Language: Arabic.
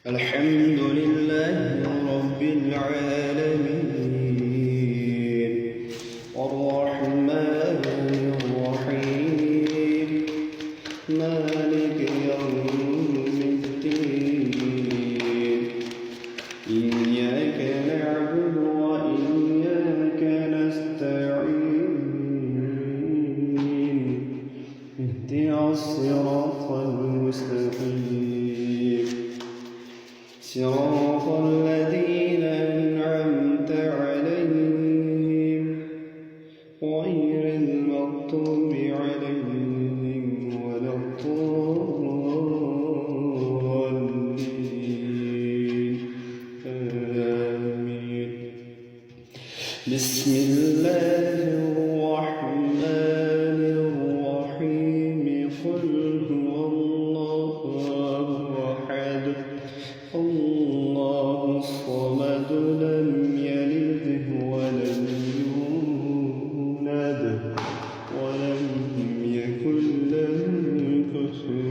الحمد لله رب العالمين الرحمن الرحيم مالك يوم الدين إياك نعبد وإياك نستعين اهدنا الصراط المستقيم صراط الذين أنعمت عليهم غير المغضوب عليهم ولا الضالين آمين. بسم الله الرحمن الرحيم قل هو الله أحد الله الصمد لم يلد ولم يولد ولم يكن له كفوا